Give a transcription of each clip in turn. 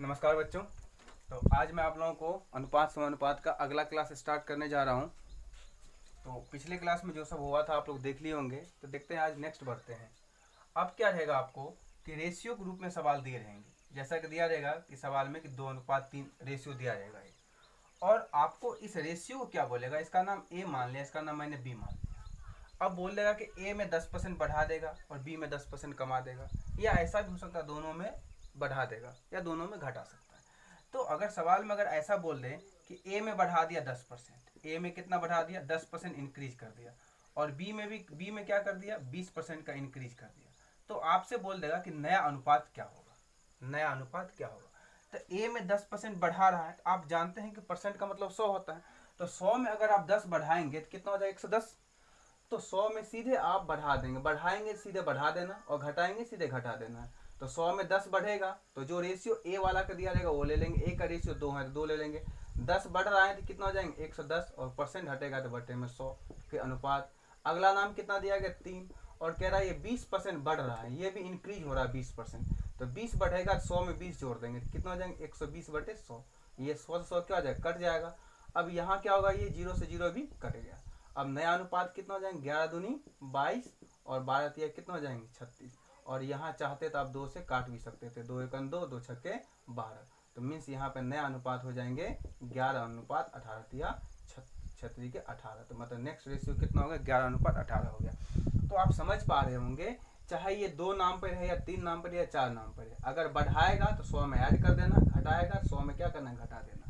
नमस्कार बच्चों। तो आज मैं आप लोगों को अनुपात समानुपात का अगला क्लास स्टार्ट करने जा रहा हूं। तो पिछले क्लास में जो सब हुआ था आप लोग देख लिए होंगे, तो देखते हैं आज नेक्स्ट बढ़ते हैं। अब क्या रहेगा आपको कि रेशियो के रूप में सवाल दिए रहेंगे। जैसा कि दिया रहेगा कि सवाल में कि 2:3 रेशियो दिया रहेगा ये, और आपको इस रेशियो को क्या बोलेगा, इसका नाम ए मान लिया, इसका नाम मैंने बी मान लिया। अब बोल देगा कि ए में 10% बढ़ा देगा और बी में 10% कमा देगा, या ऐसा भी हो सकता है दोनों में बढ़ा देगा या दोनों में घटा सकता है। तो अगर सवाल में अगर ऐसा बोल दें कि ए में बढ़ा दिया 10%, ए में कितना बढ़ा दिया 10% इंक्रीज कर दिया, और बी में क्या कर दिया 20% का इंक्रीज कर दिया, तो आपसे बोल देगा कि नया अनुपात क्या होगा, नया अनुपात क्या होगा। तो ए में 10% बढ़ा रहा है, तो आप जानते हैं कि परसेंट का मतलब 100 होता है। तो 100 में अगर आप 10 बढ़ाएंगे तो कितना हो जाएगा 110। तो 100 में सीधे आप बढ़ा देंगे, बढ़ाएंगे सीधे बढ़ा देना, और घटाएंगे सीधे घटा देना है। तो 100 में 10 बढ़ेगा तो जो रेशियो ए वाला का दिया रहेगा वो ले लेंगे, ए का रेशियो 2 है तो 2 ले लेंगे। 10 बढ़ रहा है तो कितना हो जाएंगे 110, और परसेंट हटेगा तो बटे में 100 के अनुपात। अगला नाम कितना दिया गया 3, और कह रहा है ये 20% बढ़ रहा है, ये भी इंक्रीज हो रहा है 20%। तो 20 बढ़ेगा तो 100 में 20 जोड़ देंगे, कितना हो जाएंगे 120 बटे 100। ये 100 से 100 क्या हो जाएगा, कट जाएगा। अब यहाँ क्या होगा, ये 0 से 0 भी कट गया। अब नया अनुपात कितना हो जाएंगे 11 दूनी 22, और 12 तिया कितना हो जाएंगे 36। और यहाँ चाहते तो आप 2 से काट भी सकते थे, 2 एकन 2, 2 छक्के 12। तो मीन्स यहाँ पे नया अनुपात हो जाएंगे 11:18 तिया 36 के 18। तो मतलब नेक्स्ट रेशियो कितना हो गया 11:18 हो गया। तो आप समझ पा रहे होंगे, चाहे ये 2 नाम पर है या 3 नाम पर या 4 नाम पर है, अगर बढ़ाएगा तो 100 में ऐड कर देना, घटाएगा 100 में क्या करना घटा देना।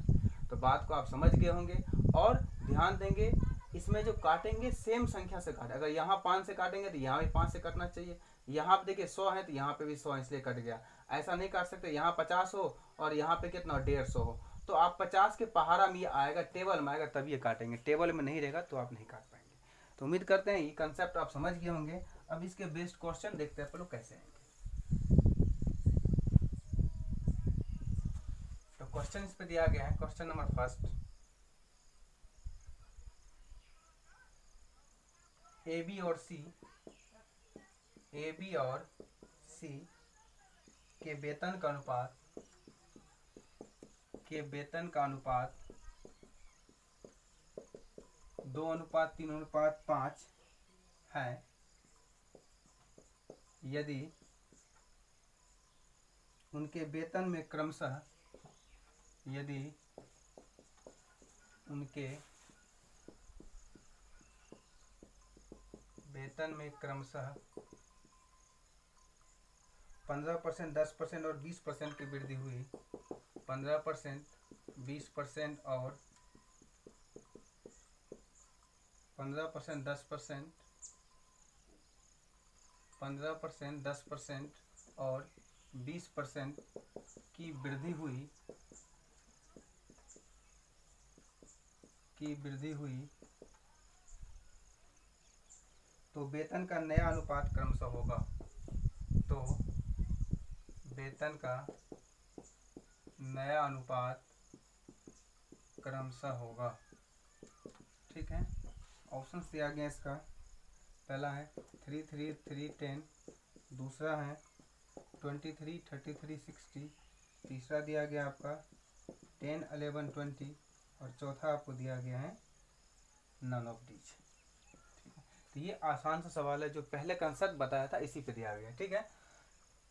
तो बात को आप समझ गए होंगे। और ध्यान देंगे, इसमें जो काटेंगे सेम संख्या से काटे। अगर यहाँ 5 से काटेंगे तो यहाँ भी 5 से कटना चाहिए। यहाँ पे देखिए 100 है तो यहाँ पे भी 100 इसलिए कट गया। ऐसा नहीं काट सकते यहाँ 50 हो और यहाँ पे कितना 150 हो, तो आप 50 के पहाड़ा में ये आएगा, टेबल में आएगा तब ये काटेंगे, टेबल में नहीं रहेगा तो आप नहीं काट पाएंगे। तो उम्मीद करते हैं ये कंसेप्ट आप समझ गए होंगे। अब इसके बेस्ड क्वेश्चन देखते हैं लोग कैसे आएंगे। तो क्वेश्चन इस पे दिया गया है, question number first, A B और सी के वेतन का अनुपात 2:3:5 है। यदि उनके वेतन में क्रमशः 15%, 10% और 20% की वृद्धि हुई, 15%, 20% और 15%, 10%, 15%, 10% और 20% की वृद्धि हुई तो वेतन का नया अनुपात क्रमशः होगा। तो वेतन का नया अनुपात क्रमशः होगा। ठीक है, ऑप्शंस दिया गया इसका, पहला है 3, 3, 3, 10, दूसरा है 23, 33, 60, तीसरा दिया गया आपका 10, 11, 20, और चौथा आपको दिया गया है नन ऑफ दीज। तो ये आसान सा सवाल है, जो पहले कंसेप्ट बताया था इसी पे दिया गया है। ठीक है,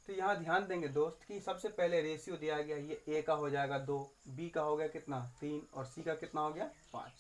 तो यहाँ ध्यान देंगे दोस्त कि सबसे पहले रेशियो दिया गया, ये ए का हो जाएगा 2, बी का हो गया कितना 3, और सी का कितना हो गया 5।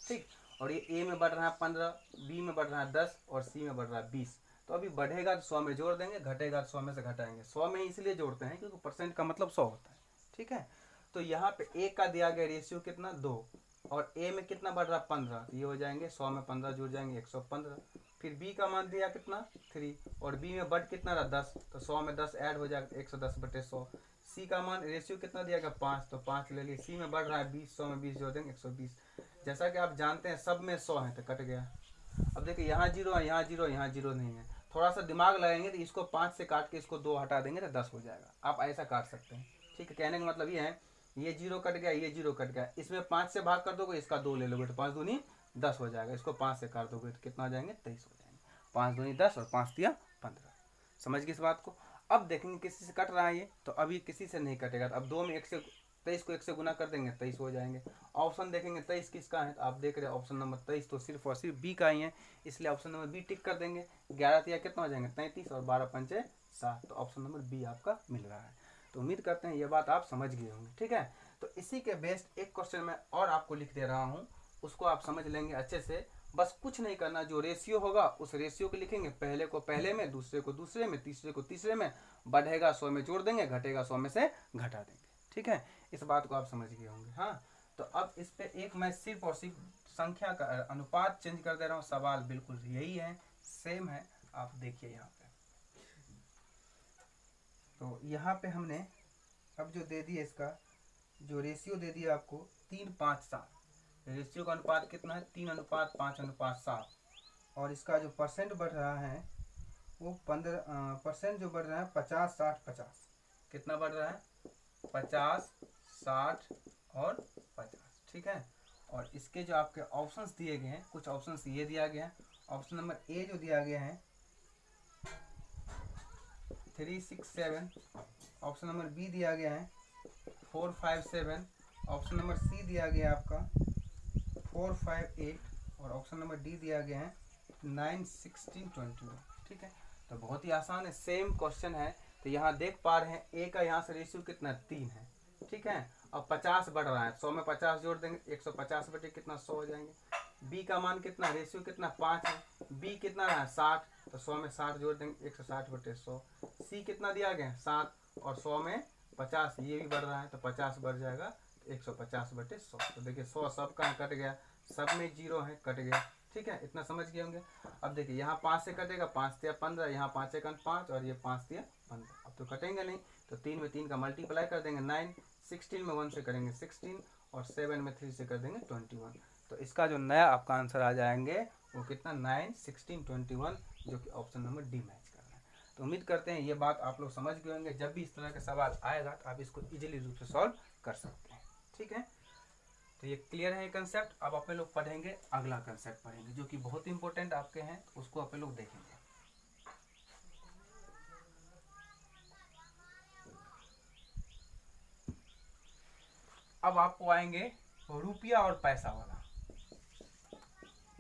ठीक, और ये ए में बढ़ रहा है 15, बी में बढ़ रहा है 10, और सी में बढ़ रहा है 20। तो अभी बढ़ेगा तो 100 में जोड़ देंगे, घटेगा तो 100 में से घटाएंगे। 100 में इसलिए जोड़ते हैं क्योंकि परसेंट का मतलब 100 होता है। ठीक है, तो यहाँ पे ए का दिया गया रेशियो कितना 2, और ए में कितना बढ़ रहा 15, तो ये हो जाएंगे 100 में 15 जुड़ जाएंगे 115। फिर बी का मान दिया कितना 3, और बी में बढ़ कितना रहा 10, तो 100 में 10 ऐड हो जाएगा 110 बटे 100। सी का मान रेशियो कितना दिया गया 5, तो 5 ले लिए। सी में बढ़ रहा है 20, 100 में 20 जोड़ देंगे 120। जैसा कि आप जानते हैं सब में 100 है तो कट गया। अब देखिए यहाँ 0 है, यहाँ 0, यहाँ 0 नहीं है, थोड़ा सा दिमाग लगाएंगे तो इसको 5 से काट के इसको 2 हटा देंगे तो 10 हो जाएगा। आप ऐसा काट सकते हैं। ठीक है, कहने का मतलब ये है, ये 0 कट गया, ये 0 कट गया, इसमें 5 से भाग कर दोगे, इसका 2 ले लोगे तो 5 दूनी 10 हो जाएगा। इसको 5 से काट दोगे तो कितना हो जाएंगे 23 हो जाएंगे। 5 दूनी 10 और 5 तिया 15। समझ गए इस बात को। अब देखेंगे किसी से कट रहा है ये, तो अभी किसी से नहीं कटेगा। तो अब 2 में 1 से 23 को 1 से गुना कर देंगे 23 हो जाएंगे। ऑप्शन देखेंगे 23 किसका है, तो आप देख रहे हैं ऑप्शन नंबर 23 तो सिर्फ और सिर्फ बी का ही है, इसलिए ऑप्शन नंबर बी टिक कर देंगे। 11 या कितना हो जाएंगे 33 और 12 पंचे 7, तो ऑप्शन नंबर बी आपका मिल रहा है। तो उम्मीद करते हैं ये बात आप समझ गए होंगे, ठीक है। तो इसी के बेस्ड एक क्वेश्चन मैं और आपको लिख दे रहा हूँ, उसको आप समझ लेंगे अच्छे से। बस कुछ नहीं करना, जो रेशियो होगा उस रेशियो को लिखेंगे, पहले को पहले में, दूसरे को दूसरे में, तीसरे को तीसरे में, बढ़ेगा 100 में जोड़ देंगे, घटेगा 100 में से घटा देंगे, ठीक है। इस बात को आप समझ गए होंगे। हाँ, तो अब इस पे एक मैं सिर्फ और सिर्फ संख्या का अनुपात चेंज कर दे रहा हूँ, सवाल बिल्कुल यही है, सेम है। आप देखिए यहाँ पे, तो यहाँ पे हमने अब जो दे दिया, इसका जो रेशियो दे दिया आपको 3:5:7, रेशियो का अनुपात कितना है 3:5:7, और इसका जो परसेंट बढ़ रहा है वो 15% जो बढ़ रहा है 50, 60, 50। कितना बढ़ रहा है 50, 60 और 50, ठीक है। और इसके जो आपके ऑप्शंस दिए गए हैं, कुछ ऑप्शंस ये दिया गया है। ऑप्शन नंबर ए जो दिया गया है 3, 6, 7, ऑप्शन नंबर बी दिया गया है 4, 5, 7, ऑप्शन नंबर सी दिया गया है आपका 4, 5, 8 और ऑप्शन नंबर डी दिया गया है 9, 16, 21, ठीक है। तो बहुत ही आसान है, सेम क्वेश्चन है। तो यहाँ देख पा रहे हैं ए का यहाँ से रेशियो कितना 3 है, ठीक है। अब 50 बढ़ रहा है, 100 में 50 जोड़ देंगे 150 बटे कितना 100 हो जाएंगे। बी का मान कितना, रेशियो कितना 5 है, बी कितना रहा 60, तो 100 में 60 जोड़ देंगे 160 बटे 100। सी कितना दिया गया 7 और 100 में 50, ये भी बढ़ रहा है तो 50 बढ़ जाएगा 150 बटे 100। तो देखिए 100 सब कहाँ कट गया, सब में 0 है, कट गया, ठीक है। इतना समझ गए होंगे। अब देखिए यहाँ 5 से कटेगा, 5 तिया 15, यहाँ 5 एकन 5 और ये 5 तिया 15। अब तो कटेंगे नहीं, तो 3 में 3 का मल्टीप्लाई कर देंगे 9, 16 में 1 से करेंगे 16 और 7 में 3 से कर देंगे 21। तो इसका जो नया आपका आंसर आ जाएंगे वो कितना 9, 16, 21, जो कि ऑप्शन नंबर डी मैच कर रहा है। तो उम्मीद करते हैं ये बात आप लोग समझ गए होंगे। जब भी इस तरह का सवाल आएगा तो आप इसको इजीली रूप से सॉल्व कर सकते हैं, ठीक है। तो ये क्लियर है ये कंसेप्ट। अब अपने लोग पढ़ेंगे अगला कंसेप्ट पढ़ेंगे जो कि बहुत इंपॉर्टेंट आपके हैं, उसको अपने लोग देखेंगे। अब आपको आएंगे रुपया और पैसा वाला,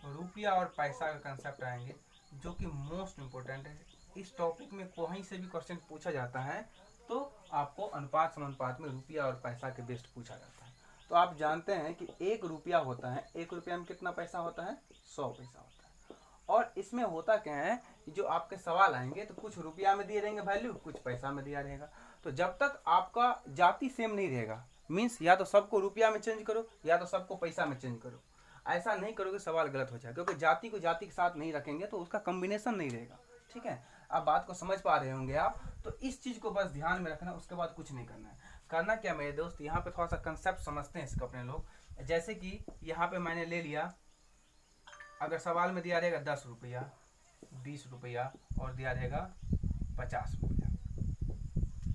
रुपया और पैसा का कंसेप्ट आएंगे जो कि मोस्ट इंपॉर्टेंट है। इस टॉपिक में कहीं से भी क्वेश्चन पूछा जाता है तो आपको अनुपात समानुपात में रुपया और पैसा के बेस्ड पूछा जाता है। तो आप जानते हैं कि 1 रुपया होता है, 1 रुपया में कितना पैसा होता है 100 पैसा होता है। और इसमें होता क्या है कि जो आपके सवाल आएंगे तो कुछ रुपया में दिए रहेंगे वैल्यू, कुछ पैसा में दिया रहेगा। तो जब तक आपका जाति सेम नहीं रहेगा, मीन्स या तो सबको रुपया में चेंज करो या तो सबको पैसा में चेंज करो, ऐसा नहीं करोगे सवाल गलत हो जाएगा, क्योंकि जाति को जाति के साथ नहीं रखेंगे तो उसका कॉम्बिनेशन नहीं रहेगा, ठीक है। आप बात को समझ पा रहे होंगे आप। तो इस चीज को बस ध्यान में रखना, उसके बाद कुछ नहीं करना है। करना क्या मेरे दोस्त, यहाँ पे थोड़ा सा कंसेप्ट समझते हैं इसको अपने लोग। जैसे कि यहाँ पे मैंने ले लिया, अगर सवाल में दिया रहेगा 10 रुपया, 20 रुपया और दिया रहेगा 50 रुपया,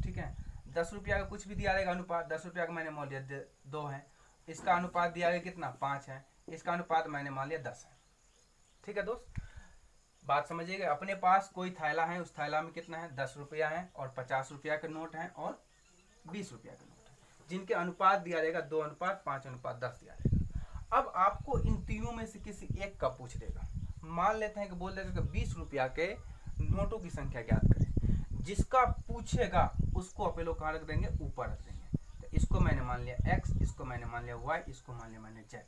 ठीक है। 10 रुपया का कुछ भी दिया रहेगा अनुपात, 10 रुपया का मैंने मान लिया 2 है, इसका अनुपात दिया गया कितना 5 है, इसका अनुपात मैंने मान लिया 10 है, ठीक है दोस्त। बात समझिएगा। अपने पास कोई थैला है, उस थैला में कितना है 10 रुपया है और 50 रुपया के नोट है और 20 रुपया का नोट है, जिनके अनुपात दिया रहेगा 2:5:10 दिया रहेगा। अब आपको इन तीनों में से किसी एक का पूछ देगा। मान लेते हैं कि बोल देगा कि 20 रुपया के नोटों की संख्या ज्ञात करें। जिसका पूछेगा उसको अपने लोग कहाँ रख देंगे, ऊपर रख देंगे। तो इसको मैंने मान लिया x, इसको मैंने मान लिया y, इसको मान लिया मैंने z।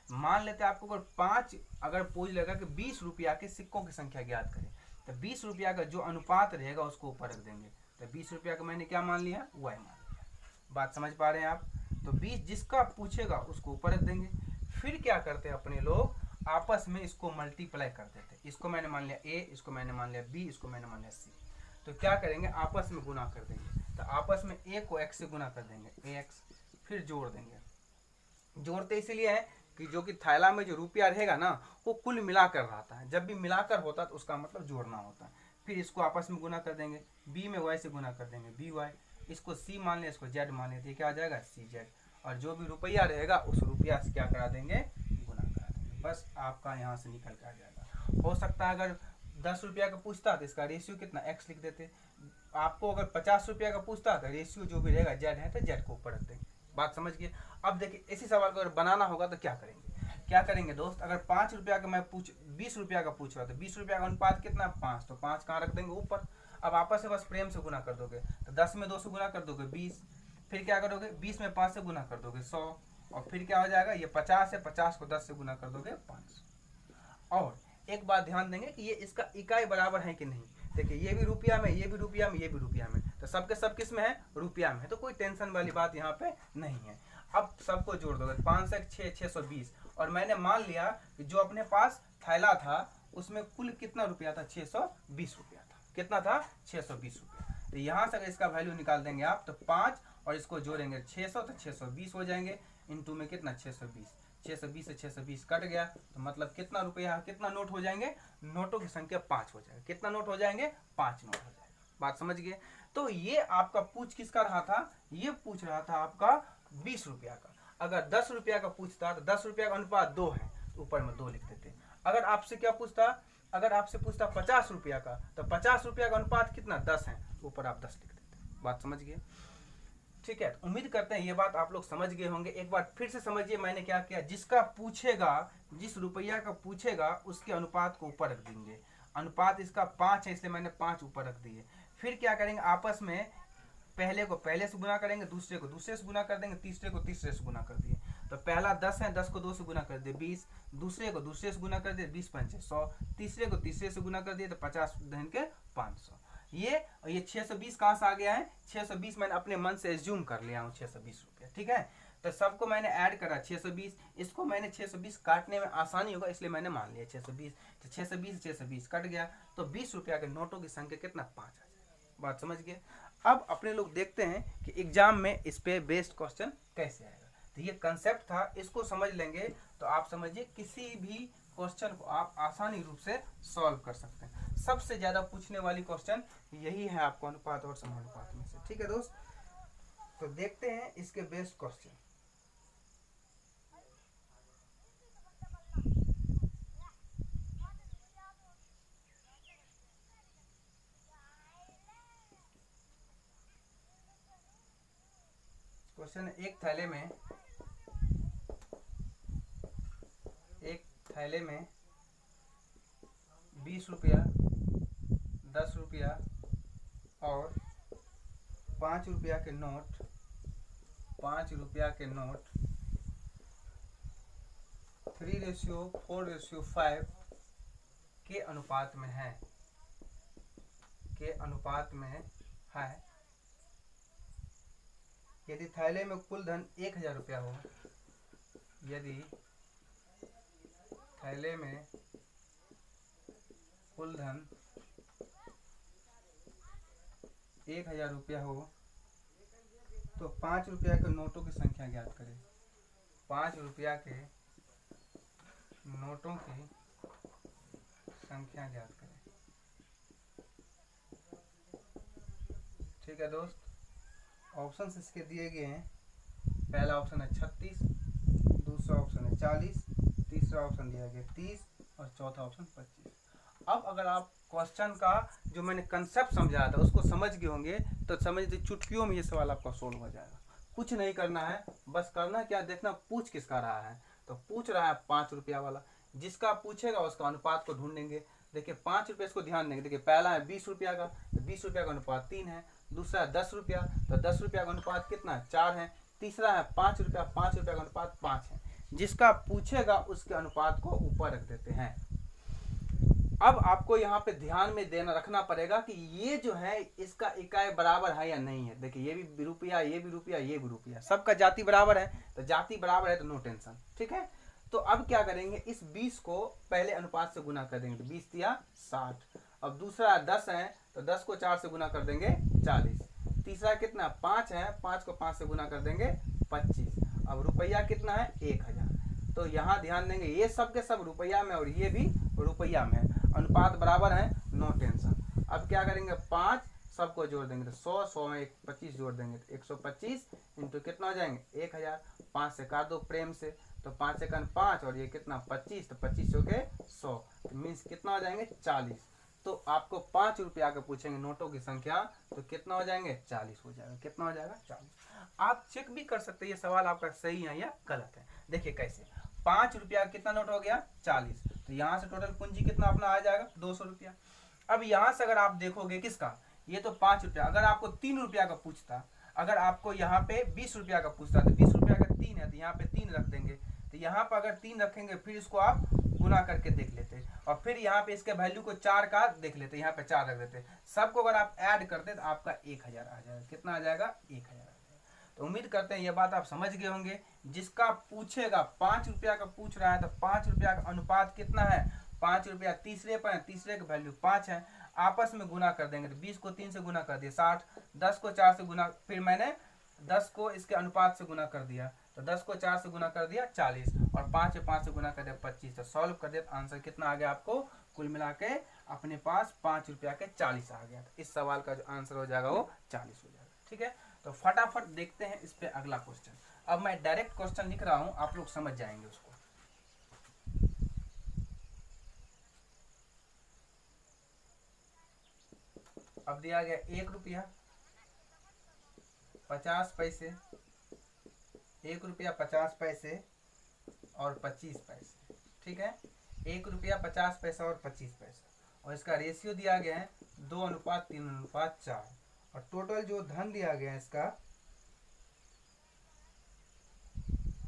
मान लेते हैं आपको अगर पूछ लेगा कि 20 रुपया के सिक्कों की संख्या ज्ञात करें, तो 20 रुपया का जो अनुपात रहेगा उसको ऊपर रख देंगे। तो 20 रुपया का मैंने क्या मान लिया, y मान लिया। बात समझ पा रहे हैं आप। तो 20 जिसका पूछेगा उसको ऊपर रख देंगे। फिर क्या करते हैं अपने लोग, आपस में इसको मल्टीप्लाई कर देते हैं। इसको मैंने मान लिया a, इसको मैंने मान लिया b, इसको मैंने मान लिया c। तो क्या करेंगे, आपस में गुना कर देंगे। तो आपस में a को x से गुना कर देंगे, ax, फिर जोड़ देंगे। जोड़ते इसलिए है कि जो कि थैला में जो रुपया रहेगा ना वो कुल मिलाकर रहता है। जब भी मिलाकर होता है तो उसका मतलब जोड़ना होता है। फिर इसको आपस में गुना कर देंगे, b में y से गुना कर देंगे by, इसको c मान लिया, इसको z मान लिया, क्या आ जाएगा cz। और जो भी रुपया रहेगा उस रुपया से क्या करा देंगे, गुना करा देंगे। बस आपका यहाँ से निकल कर आ जाएगा। हो सकता है अगर 10 रुपया का पूछता तो इसका रेशियो कितना x लिख देते, आपको अगर 50 रुपया का पूछता तो रेशियो जो भी रहेगा जेड है तो जेड को ऊपर रख देंगे। बात समझ गए। अब देखिए इसी सवाल को अगर बनाना होगा तो क्या करेंगे दोस्त, अगर 5 रुपया का मैं 20 रुपया का पूछ रहा था, 20 रुपया का अनुपात कितना 5, तो 5 कहाँ रख देंगे ऊपर। अब आपस में बस प्रेम से गुना कर दोगे, तो 10 में 2 से गुना कर दोगे 20, फिर क्या करोगे 20 में 5 से गुना कर दोगे 100, और फिर क्या हो जाएगा ये 50 है, 50 को 10 से गुना कर दोगे 500। और एक बात ध्यान देंगे कि ये इसका इकाई बराबर है कि नहीं। देखिए ये भी रुपया में, ये भी रुपया में, ये भी रुपया में, तो सबके सब किस में है, रुपया में है, तो कोई टेंशन वाली बात यहाँ पे नहीं है। अब सबको जोड़ दोगे 5 से 6 620, और मैंने मान लिया कि जो अपने पास थैला था उसमें कुल कितना रुपया था, 620 रुपया था। कितना था, 620 रुपया। तो यहाँ से अगर इसका वैल्यू निकाल देंगे आप तो 5 और इसको जोड़ेंगे 600 तो 620 हो जाएंगे, इंटू में कितना 620, 620 से 620 कट गया, तो मतलब कितना रुपया, कितना नोट हो जाएंगे, नोटों की संख्या 5 हो जाएगा। कितना नोट हो जाएंगे, 5 नोट हो जाएगा। बात समझ गए। तो ये आपका पूछ किसका रहा था, ये पूछ रहा था आपका 20 रुपया का। अगर 10 रुपया का पूछता तो 10 रुपया का अनुपात 2 है, तो ऊपर में 2 लिख देते। अगर आपसे क्या पूछता, अगर आपसे पूछता 50 रुपया का, तो 50 रुपया का अनुपात कितना 10 है, ऊपर आप 10 लिख देते। बात समझ गए। ठीक है, उम्मीद करते हैं ये बात आप लोग समझ गए होंगे। एक बार फिर से समझिए मैंने क्या किया, जिसका पूछेगा, जिस रुपया का पूछेगा उसके अनुपात को ऊपर रख देंगे। अनुपात इसका 5 है इसलिए मैंने 5 ऊपर रख दिए। फिर क्या करेंगे, आपस में पहले को पहले से गुना करेंगे, दूसरे को दूसरे से गुना कर देंगे, तीसरे को तीसरे से गुना कर दिए। तो पहला 10 है, 10 को 2 से गुना कर दिए 20, दूसरे को दूसरे से गुना कर दिए 20 5 100, तीसरे को तीसरे से गुना कर दिए तो 50 धन के 500। ये 620 कहाँ से आ गया है, 620 मैंने अपने मन से एज्यूम कर लिया हूँ 620 रुपया। ठीक है, तो सबको मैंने ऐड करा 620, इसको मैंने 620 काटने में आसानी होगा इसलिए मैंने मान लिया 620। तो 620 कट गया, तो 20 रुपया के नोटों की संख्या कितना 5 आ जाएगा। बात समझ गए। अब अपने लोग देखते हैं कि एग्जाम में इस पे बेस्ड क्वेश्चन कैसे आएगा। तो ये कंसेप्ट था, इसको समझ लेंगे तो आप समझिए किसी भी क्वेश्चन को आप आसानी रूप से सॉल्व कर सकते हैं। सबसे ज्यादा पूछने वाली क्वेश्चन यही है आपको अनुपात और समानुपात में से। ठीक है दोस्त, तो देखते हैं इसके बेस्ड क्वेश्चन। क्वेश्चन, एक थैले में 20 रुपया, 10 रुपया और 5 रुपया के नोट 3:4:5 के अनुपात में है। यदि थैले में कुल धन 1000 रुपया हो, यदि थैले में कुल धन 1000 रुपया हो तो 5 रुपया के नोटों की संख्या ज्ञात करें। 5 रुपया के नोटों की संख्या ज्ञात करें। ठीक है दोस्त, ऑप्शन इसके दिए गए हैं। पहला ऑप्शन है 36, दूसरा ऑप्शन है 40, तीसरा ऑप्शन दिया गया 30 और चौथा ऑप्शन 25। अब अगर आप क्वेश्चन का जो मैंने कंसेप्ट समझाया था उसको समझ गए होंगे तो समझिए चुटकियों में ये सवाल आपका सोल्व हो जाएगा। कुछ नहीं करना है, बस करना क्या, देखना पूछ किसका रहा है। तो पूछ रहा है 5 रुपया वाला, जिसका पूछेगा उसका अनुपात को ढूंढेंगे। देखिए 5 रुपये, इसको ध्यान देंगे। देखिए पहला है 20 रुपया का, तो 20 रुपया का अनुपात 3 है। दूसरा है 10 रुपया, तो 10 रुपया का अनुपात कितना है 4 है। तीसरा है 5 रुपया, 5 रुपया का अनुपात 5 है। जिसका पूछेगा उसके अनुपात को ऊपर रख देते हैं। अब आपको यहाँ पे ध्यान में देना रखना पड़ेगा कि ये जो है इसका इकाई बराबर है या नहीं है। देखिए ये भी रुपया, ये भी रुपया, ये भी रुपया, सबका जाति बराबर है। तो जाति बराबर है तो नो टेंशन। ठीक है, तो अब क्या करेंगे, इस 20 को पहले अनुपात से गुना कर देंगे, तो 20 या 60। अब दूसरा 10 है तो 10 को 4 से गुना कर देंगे 40। तीसरा कितना 5 है, 5 को 5 से गुना कर देंगे 25। अब रुपया कितना है 1000। तो यहाँ ध्यान देंगे ये सब के सब रुपया में और ये भी रुपया में, अनुपात बराबर है, नो टेंशन। अब क्या करेंगे 5 सबको जोड़ देंगे तो 100, 100 में 25 जोड़ देंगे तो 125 इंटू कितना हो जाएंगे 1000। 5 से काट दो प्रेम से, तो 5 से 5 और ये कितना 25, तो 25 हो के 100, तो मीन्स कितना हो जाएंगे 40। तो आपको 5 रुपया का पूछेंगे नोटों की संख्या, तो कितना हो जाएंगे 40 हो जाएगा। कितना हो जाएगा 40। आप चेक भी कर सकते हैं ये सवाल आपका सही है या गलत है। देखिए कैसे, 5 रुपया कितना नोट हो गया 40, तो यहाँ से टोटल पूंजी कितना अपना आ जाएगा 200 रुपया। अब यहाँ से अगर आप देखोगे किसका, ये तो 5 रुपया, अगर आपको 3 रुपया का पूछता, अगर आपको यहाँ पे 20 रुपया का पूछता, तो 20 रुपया का 3 है तो यहाँ पे 3 रख देंगे, तो यहाँ पर अगर 3 रखेंगे फिर इसको आप गुना करके देख लेते, और फिर यहाँ पे इसके वैल्यू को 4 का देख लेते, यहाँ पे 4 रख देते, सबको अगर आप ऐड करते तो आपका 1000 आ जाएगा। कितना आ जाएगा 1000 आ जाएगा। तो उम्मीद करते हैं ये बात आप समझ गए होंगे। जिसका पूछेगा 5 रुपया का पूछ रहा है, तो 5 रुपया का अनुपात कितना है, 5 रुपया तीसरे पर है, तीसरे का वैल्यू 5 है, आपस में गुना कर देंगे, तो 20 को 3 से गुना कर दिया 60, 10 को 4 से गुना, फिर मैंने 10 को इसके अनुपात से गुना कर दिया, तो 10 को 4 से गुना कर दिया 40, और 5 से गुना कर दिया 25, तो सॉल्व कर दिया, तो आंसर कितना आ गया आपको, कुल मिला के अपने पास 5 रुपया के 40 आ गया। तो इस सवाल का जो आंसर हो जाएगा वो 40 हो जाएगा। ठीक है, तो फटाफट देखते हैं इस पे अगला क्वेश्चन। अब मैं डायरेक्ट क्वेश्चन लिख रहा हूं, आप लोग समझ जाएंगे उसको। अब दिया गया 1 रुपया 50 पैसे, 1 रुपया 50 पैसे और 25 पैसे। ठीक है, 1 रुपया 50 पैसा और 25 पैसा, और इसका रेशियो दिया गया है 2:3:4, और टोटल जो धन दिया गया है, इसका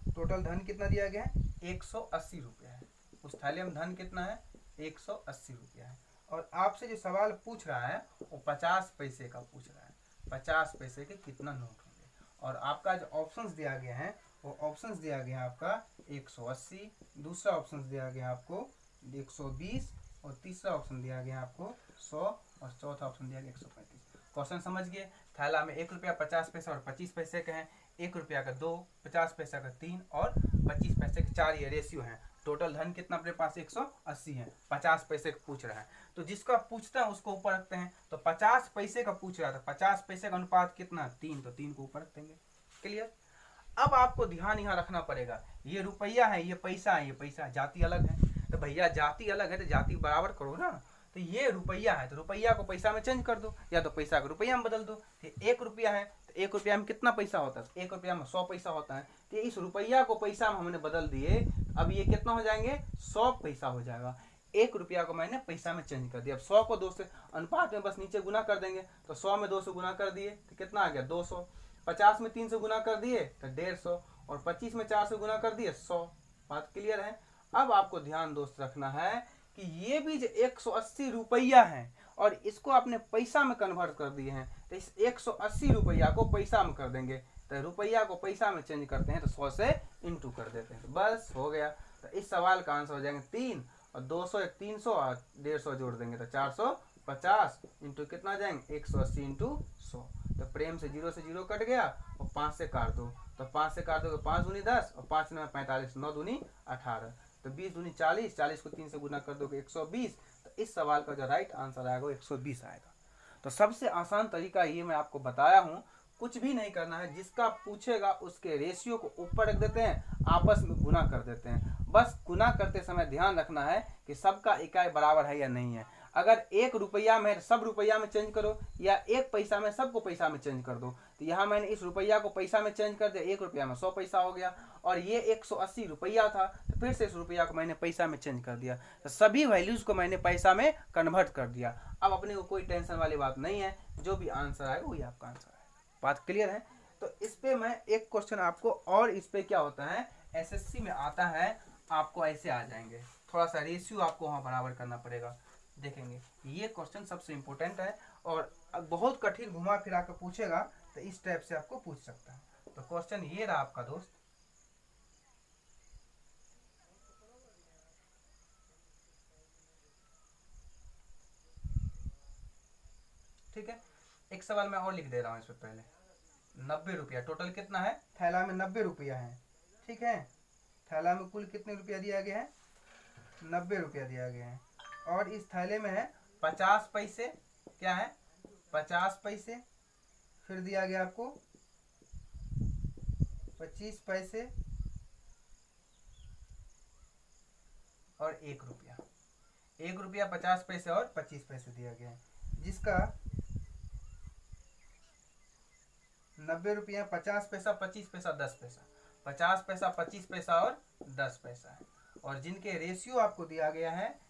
टोटल धन कितना दिया गया है 180 रुपया है। उस थाली में धन कितना है 180 रुपया है, और आपसे जो सवाल पूछ रहा है वो 50 पैसे का पूछ रहा है, 50 पैसे के कितना नोट होंगे, और आपका जो ऑप्शंस दिया गया है वो ऑप्शंस दिया गया है आपका 180, दूसरा ऑप्शन दिया गया आपको 120, और तीसरा ऑप्शन दिया गया आपको 100, और चौथा ऑप्शन दिया गया 135। क्वेश्चन समझ गए। थैला में 1 रुपया 50 पैसा और 25 पैसे के हैं, 1 रुपया का 2, 50 पैसा का 3 और 25 पैसे के 4, ये रेशियो है। टोटल धन कितना अपने पास 180 है, 50 पैसे का पूछ रहा है, तो जिसका पूछता है उसको ऊपर रखते हैं। तो 50 पैसे का पूछ रहा था, 50 पैसे का अनुपात कितना 3, तो 3 को ऊपर रख देंगे। क्लियर। अब आपको ध्यान यहाँ रखना पड़ेगा, ये रुपया है, ये पैसा है, ये पैसा, जाति अलग है, तो भैया जाति अलग है तो जाति बराबर करो ना। तो ये रुपया है तो रुपया को पैसा में चेंज कर दो, या तो पैसा को रुपया में बदल दो। तो 1 रुपया है तो 1 रुपया में कितना पैसा होता है, 1 रुपया में 100 पैसा होता है, तो इस रुपया को पैसा में हमने बदल दिए, अब ये कितना हो जाएंगे 100 पैसा हो जाएगा। 1 रुपया को मैंने पैसा में चेंज कर दिया। अब 100 को 2 से अनुपात में बस नीचे गुना कर देंगे, तो 100 में 2 से गुना कर दिए तो कितना आ गया 200, 50 में 3 से गुना कर दिए तो 150, और 25 में 4 से गुना कर दिए 100। बात क्लियर है। अब आपको ध्यान दोस्त रखना है कि ये भी जो 180 रुपया है और इसको आपने पैसा में कन्वर्ट कर दिए हैं, तो इस 180 रुपया को पैसा में कर देंगे, तो रुपया को पैसा में चेंज करते हैं तो 100 से इंटू कर देते हैं, तो बस हो गया। तो इस सवाल का आंसर हो जाएंगे 3, और 200 एक 300 और 150 जोड़ देंगे तो 450 इंटू कितना जाएंगे 180 इंटू 100। तो प्रेम से 0 से 0 कट गया और 5 से काट दो, तो 5 से काट दो तो 5 दूनी 10 और 5 में 45, 9 दूनी 18, तो 20 दूनी 40, 40 को 3 से गुना कर दोगे 120। तो इस सवाल का जो राइट आंसर आएगा वो 120 आएगा। तो सबसे आसान तरीका ये मैं आपको बताया हूँ, कुछ भी नहीं करना है, जिसका पूछेगा उसके रेशियो को ऊपर रख देते हैं, आपस में गुना कर देते हैं। बस गुना करते समय ध्यान रखना है कि सबका इकाई बराबर है या नहीं है। अगर 1 रुपया में सब रुपया में चेंज करो, या 1 पैसा में सबको पैसा में चेंज कर दो, तो यहाँ मैंने इस रुपया को पैसा में चेंज कर दिया, 1 रुपया में 100 पैसा हो गया, और ये 180 रुपया था तो फिर से इस रुपया को मैंने पैसा में चेंज कर दिया, तो सभी वैल्यूज को मैंने पैसा में कन्वर्ट कर दिया। अब अपने को कोई टेंशन वाली बात नहीं है, जो भी आंसर आएगा वही आपका आंसर है। बात क्लियर है। तो इस पे मैं एक क्वेश्चन आपको, और इस पे क्या होता है एसएससी में आता है, आपको ऐसे आ जाएंगे, थोड़ा सा रेशियो आपको वहाँ बराबर करना पड़ेगा। देखेंगे ये क्वेश्चन सबसे इम्पोर्टेंट है, और बहुत कठिन घुमा फिरा कर पूछेगा तो इस टाइप से आपको पूछ सकता है। तो क्वेश्चन ये रहा आपका दोस्त, ठीक है। एक सवाल मैं और लिख दे रहा हूँ इस पे पहले, 90 रुपया टोटल कितना है, थैला में 90 रुपया है, ठीक है। थैला में कुल कितने रुपया दिया गया है 90 रुपया दिया गया है, और इस थैले में है 50 पैसे, क्या है 50 पैसे, फिर दिया गया आपको 25 पैसे और 1 रुपया। ₹1.50 और 25 पैसे दिया गया है, जिसका 90 रुपया 50 पैसा 25 पैसा 10 पैसा, 50 पैसा 25 पैसा और 10 पैसा है। और जिनके रेशियो आपको दिया गया है,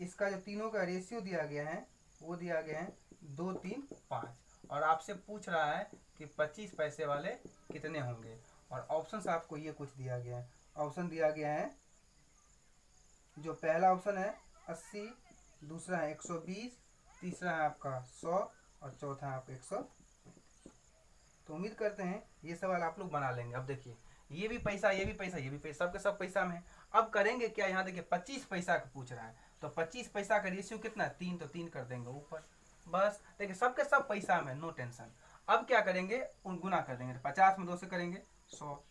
इसका जो तीनों का रेशियो दिया गया है वो दिया गया है 2, 3, 5। और आपसे पूछ रहा है कि 25 पैसे वाले कितने होंगे। और ऑप्शन आपको ये कुछ दिया गया है। ऑप्शन दिया गया है, जो पहला ऑप्शन है 80, दूसरा है 120, तीसरा है आपका 100 और चौथा है आपका 100। तो उम्मीद करते हैं ये सवाल आप लोग बना लेंगे। अब देखिए, ये भी पैसा, ये भी पैसा, ये भी पैसा, सबके सब पैसा में है। अब करेंगे क्या, यहाँ देखिए 25 पैसा का पूछ रहा है, तो 25 पैसा का रेशियो कितना है 3, तो 3 कर देंगे ऊपर। बस देखिए सबके सब पैसा में, नो टेंशन। अब क्या करेंगे, उन गुना कर देंगे। 50 में 2 से करेंगे 100,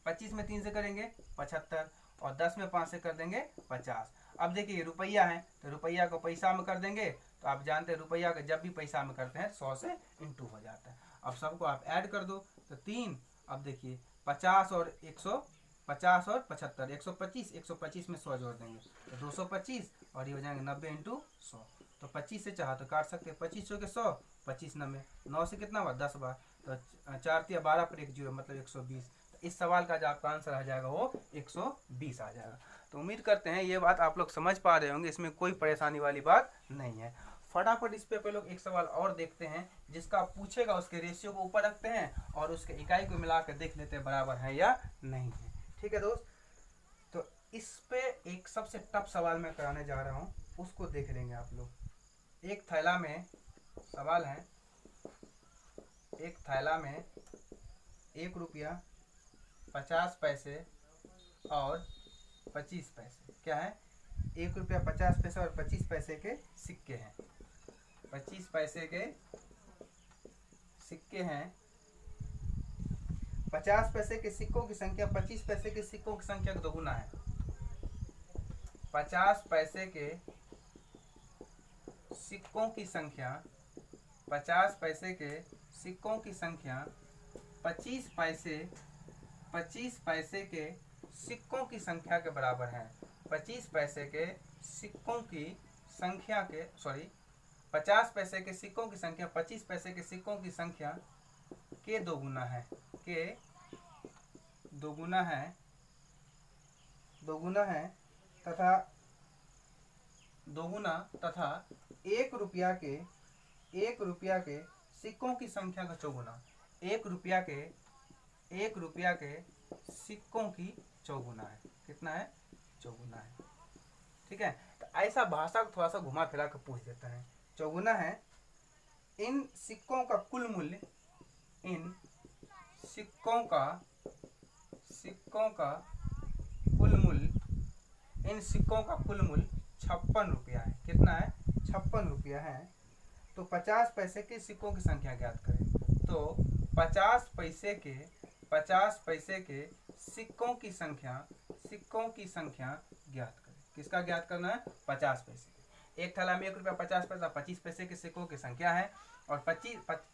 25 में 3 से करेंगे 75 और 10 में 5 से कर देंगे 50। अब देखिए ये रुपया है, तो रुपया को पैसा में कर देंगे। तो आप जानते हैं रुपया का जब भी पैसा में करते हैं 100 से इंटू हो जाता है। अब सबको आप ऐड कर दो तो 3। अब देखिए 50 और 100, 50 और 75, 125, 125 में 100 जोड़ देंगे तो 225 और ये हो जाएंगे 90 इंटू 100। तो 25 से चाह तो काट सकते हैं, 25 के 100, 25 90, 9 से कितना हुआ 10 बार, तो 4 या 12 पर 1 0 मतलब 120। तो इस सवाल का जो आपका आंसर आ जाएगा वो 120 आ जाएगा। तो उम्मीद करते हैं ये बात आप लोग समझ पा रहे होंगे, इसमें कोई परेशानी वाली बात नहीं है। फटाफट इस पे लोग एक सवाल और देखते हैं, जिसका पूछेगा उसके रेशियो को ऊपर रखते हैं और उसके इकाई को मिलाकर देख लेते हैं बराबर है या नहीं है। ठीक है दोस्त, तो इस पे एक सबसे टफ सवाल मैं कराने जा रहा हूँ, उसको देख लेंगे आप लोग। एक थैला में सवाल है, एक थैला में ₹1.50 और 25 पैसे, क्या है, ₹1.50 और 25 पैसे के सिक्के हैं। 25 पैसे के सिक्के हैं। 50 पैसे के सिक्कों की संख्या 25 पैसे के सिक्कों की संख्या का दोगुना है। 50 पैसे के सिक्कों की संख्या, 50 पैसे के सिक्कों की संख्या 25 पैसे के सिक्कों की संख्या के बराबर है। 25 पैसे के सिक्कों की संख्या के 50 पैसे के सिक्कों की संख्या 25 पैसे के सिक्कों की संख्या के दोगुना है, के दोगुना है तथा 1 रुपया के सिक्कों की संख्या का चौगुना। 1 रुपया के सिक्कों की चौगुना है। कितना है, चौगुना है। ठीक है, तो ऐसा भाषा को थोड़ा सा घुमा फिरा कर पूछ देता है। चौगुना है, इन सिक्कों का कुल मूल्य, इन सिक्कों का कुल मूल्य 56 रुपया है। कितना है, 56 रुपया है। तो 50 पैसे के सिक्कों की संख्या ज्ञात करें। तो 50 पैसे के सिक्कों की संख्या ज्ञात करें। किसका ज्ञात करना है, 50 पैसे। एक थैला में ₹1.50 25 पैसे के सिक्कों की संख्या है और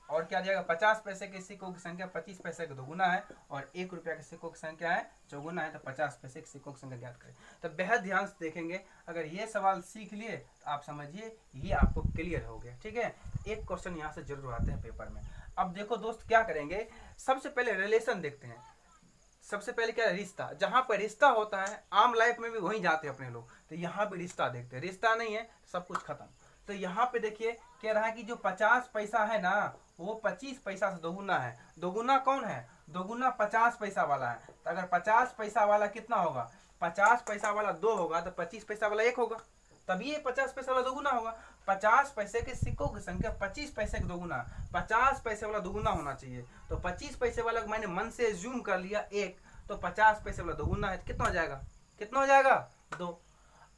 और क्या जाएगा, 50 पैसे के सिक्कों की संख्या 25 पैसे का दोगुना है और 1 रुपया के सिक्कों की संख्या है चौगुना है। तो 50 पैसे के सिक्कों की संख्या ज्ञात करें। तो बेहद ध्यान से देखेंगे, अगर ये सवाल सीख लिए तो आप समझिए ये आपको क्लियर हो गया। ठीक है, एक क्वेश्चन यहाँ से जरूर आते हैं पेपर में। अब देखो दोस्त क्या करेंगे, सबसे पहले रिलेशन देखते हैं। सबसे पहले क्या है, रिश्ता। जहां पर रिश्ता होता है आम लाइफ में भी वहीं जाते हैं अपने लोग, तो यहाँ पे रिश्ता देखते हैं। रिश्ता नहीं है सब कुछ खत्म। तो यहाँ पे देखिए कह रहा है कि जो 50 पैसा है ना वो 25 पैसा से दोगुना है। दोगुना कौन है, दोगुना 50 पैसा वाला है। तो अगर 50 पैसा वाला कितना होगा, 50 पैसा वाला 2 होगा तो 25 पैसा वाला 1 होगा, तभी ये 50 पैसा वाला दोगुना होगा। 50 पैसे के सिक्कों की संख्या 25 पैसे का दोगुना, 50 पैसे वाला दोगुना होना चाहिए। तो 25 पैसे वाला को मैंने मन से जूम कर लिया 1, तो 50 पैसे वाला दोगुना है, कितना हो जाएगा, 2।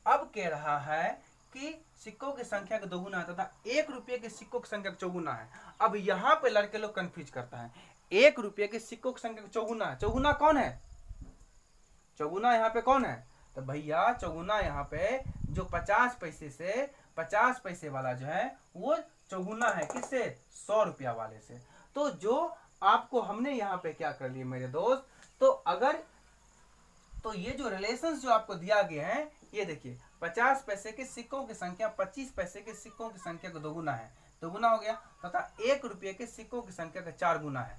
अब कह रहा है कि सिक्कों की संख्या का दोगुना है तथा 1 रुपये के सिक्कों की संख्या का चौगुना है। अब यहाँ पे लड़के लोग कंफ्यूज करता है, 1 रुपये के सिक्कों की संख्या का चौगुना है। चौगुना कौन है, चौगुना यहाँ पे कौन है, तो भैया चौगुना यहाँ पे जो 50 पैसे से 50 पैसे वाला जो है वो चौगुना है, किससे, 100 रुपया वाले से। तो जो आपको हमने यहाँ पे क्या कर लिए मेरे दोस्त, तो अगर तो ये जो रिलेशंस जो आपको दिया गया है, ये देखिए 50 पैसे के सिक्कों की संख्या 25 पैसे के सिक्कों की संख्या का दोगुना है, दोगुना हो गया, तथा 1 रुपये के सिक्कों की संख्या का 4 गुना है।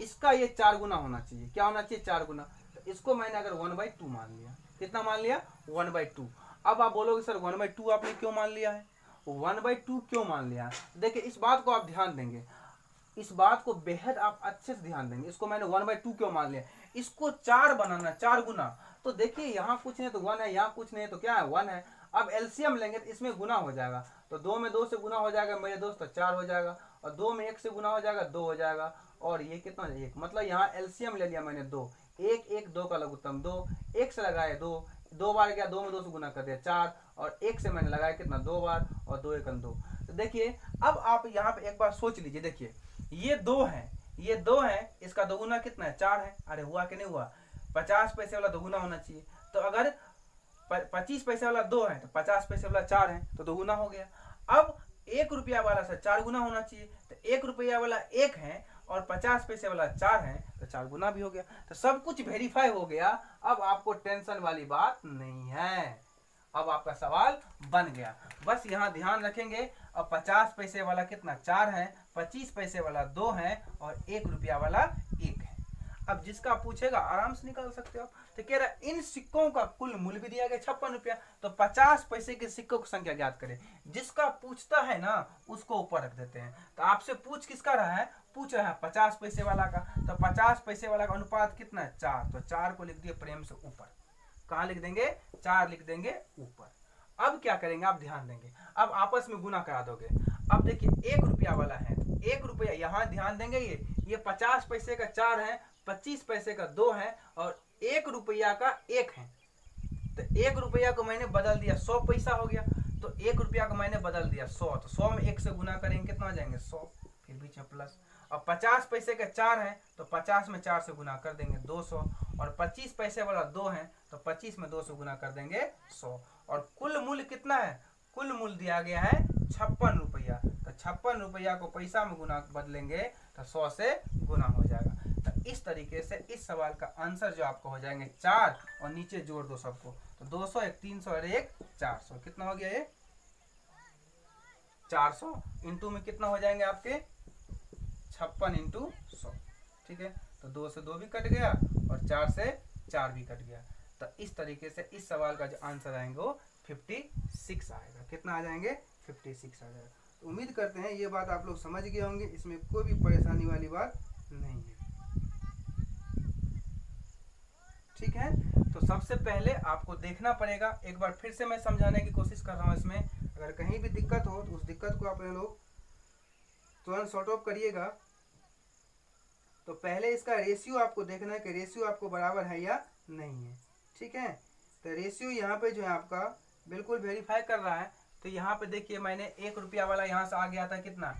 इसका ये 4 गुना होना चाहिए। क्या होना चाहिए? 4 गुना। तो इसको मैंने अगर 1/2 मान लिया, कितना मान लिया? 1/2। अब आप बोलोगे सर 1/2 आपने क्यों मान लिया है? 1/2 क्यों मान लिया? देखिए इस बात को आप ध्यान देंगे, इस बात को बेहद आप अच्छे से ध्यान देंगे। इसको मैंने 1/2 क्यों मान लिया? इसको 4 बनाना, 4 गुना। तो देखिए यहाँ कुछ नहीं तो 1 है, यहाँ कुछ नहीं तो क्या है? 1 है। अब एलसीएम लेंगे तो इसमें गुना हो जाएगा, तो 2 में 2 से गुना हो जाएगा मेरे दोस्त, तो 4 हो जाएगा, और 2 में 1 से गुना हो जाएगा, 2 हो जाएगा, और ये कितना? 1। मतलब यहाँ एलसीएम ले लिया मैंने 2, 1 1 2 का लघुत्तम 2, 1 से लगाए 2, 2 बार गया, 2 में 2 से गुना कर दिया 4, और 1 से मैंने लगाया कितना? 2 बार, और 2 1 2। तो देखिए अब आप यहाँ पे एक बार सोच लीजिए, देखिए ये 2 है, ये 2 है, इसका दोगुना कितना है? 4 है। अरे हुआ कि नहीं हुआ? 50 पैसे वाला दोगुना होना चाहिए। तो अगर 25 पैसे वाला 2 है तो 50 पैसे वाला 4 है, तो दोगुना हो गया। अब 1 रुपया वाला से 4 गुना होना चाहिए, तो 1 रुपया वाला 1 है और 50 पैसे वाला 4 है, तो 4 गुना भी हो गया। तो सब कुछ वेरीफाई हो गया। अब आपको टेंशन वाली बात नहीं है, अब आपका सवाल बन गया। बस यहाँ ध्यान रखेंगे। अब 50 पैसे वाला कितना? 4 है, 25 पैसे वाला 2 है, और 1 रुपया वाला 1 है। अब जिसका पूछेगा आराम से निकाल सकते हो आप। तो कह रहा है इन सिक्कों का कुल मूल्य भी दिया गया 56 रुपया, तो 50 पैसे के सिक्कों की संख्या ज्ञात करें। जिसका पूछता है ना उसको ऊपर रख देते हैं। तो आपसे पूछ किसका रहा है? पूछ रहा है 50 पैसे वाला का। तो 50 पैसे वाला का अनुपात कितना है? 4। तो 4 को लिख दिए प्रेम से ऊपर। कहाँ लिख देंगे? 4 लिख देंगे ऊपर। अब क्या करेंगे? आप ध्यान देंगे, अब आपस में गुना करा दोगे। अब देखिए 1 रुपया वाला है, 1 रुपया, यहाँ ध्यान देंगे, ये 50 पैसे का 4 है, 25 पैसे का 2 है, और 1 रुपया का 1 है। तो 1 रुपया को मैंने बदल दिया 100 पैसा हो गया, तो 1 रुपया को मैंने बदल दिया 100, तो 100 में 1 से गुना करेंगे कितना हो जाएंगे? 100, फिर बीच में प्लस। अब 50 पैसे का 4 है, तो 50 में 4 से गुना कर देंगे 200, और 25 पैसे वाला 2 है, तो 25 में 2 से गुना कर देंगे 100, और कुल मूल्य कितना है? कुल मूल्य दिया गया है 56 रुपया। तो 56 रुपया को पैसा में गुना बदलेंगे तो 100 से गुना हो जाएगा। तो इस तरीके से इस सवाल का आंसर जो आपको हो जाएंगे 4, और नीचे जोड़ दो सबको, तो 200 1 300 और 1 400। कितना हो गया? ये 400 इंटू में कितना हो जाएंगे आपके? 56 इंटू 100। ठीक है, तो 2 से 2 भी कट गया और 4 से 4 भी कट गया। तो इस तरीके से इस सवाल का जो आंसर आएंगे वो 56 आएगा। कितना आ जाएंगे? 56 आ जाएगा। तो उम्मीद करते हैं ये बात आप लोग समझ गए होंगे, इसमें कोई भी परेशानी वाली बात नहीं है। ठीक है, तो सबसे पहले आपको देखना पड़ेगा, एक बार फिर से मैं समझाने की कोशिश कर रहा हूँ। इसमें अगर कहीं भी दिक्कत हो तो उस दिक्कत को आप लोग तुरंत सॉर्ट आउट करिएगा। तो पहले इसका रेशियो आपको देखना है कि रेशियो आपको बराबर है या नहीं है। ठीक है, तो रेशियो यहाँ पे जो है आपका बिल्कुल वेरीफाई कर रहा है। तो यहाँ पे देखिए मैंने 1 रुपया वाला यहाँ से आ गया था कितना?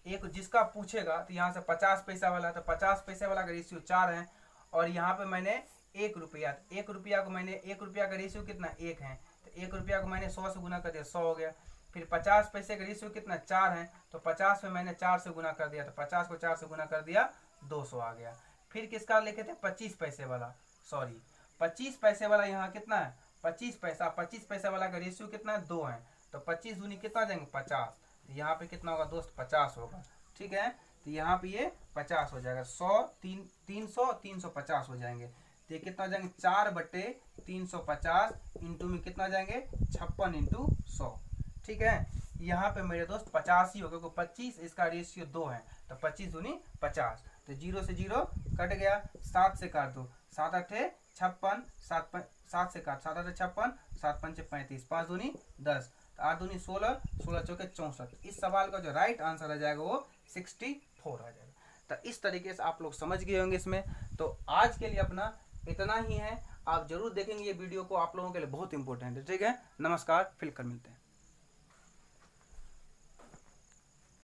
एक, जिसका पूछेगा तो यहाँ से 50 पैसा वाला, तो 50 पैसे वाला का रेशियो 4 है, और यहाँ पे मैंने 1 रुपया, 1 रुपया को मैंने 1 रुपया का रेशियो कितना? 1 है, तो 1 रुपया को मैंने 100 से गुना कर दिया, 100 हो गया। फिर 50 पैसे का रेशियो कितना? 4 है, तो 50 में मैंने 4 से गुना कर दिया, तो 50 को 4 से गुना कर दिया, 200 आ गया। फिर किसका लिखे थे? 25 पैसे वाला, सॉरी 25 पैसे वाला यहाँ कितना है? 25 पैसा। 25 पैसे वाला का रेशियो कितना है? 2 है, तो 25 दूनी कितना जाएंगे? 50। तो यहाँ पे कितना होगा दोस्त? 50 होगा। ठीक है, तो यहाँ पे ये 50 हो जाएगा। 100 300 350 हो जाएंगे। तो ये कितना हो जाएंगे? 4/350 इंटू में कितना जाएंगे? 56 इंटू 100। ठीक है, यहाँ पे मेरे दोस्त 50 ही होगा, क्योंकि 25 इसका रेशियो 2 है, तो 25 दूनी 50। तो 0 से 0 कट गया, 7 से काट दो, 7 8 56, 7 से काट, 7 8 56, 7 5 35, 5 दूनी 10, 8 दूनी 16, 16 चौके 64। इस सवाल का जो राइट आंसर आ जाएगा वो 64 आ जाएगा। तो इस तरीके से आप लोग समझ गए होंगे इसमें। तो आज के लिए अपना इतना ही है। आप जरूर देखेंगे ये वीडियो को, आप लोगों के लिए बहुत इंपॉर्टेंट है। ठीक है, नमस्कार, फिर कर मिलते हैं।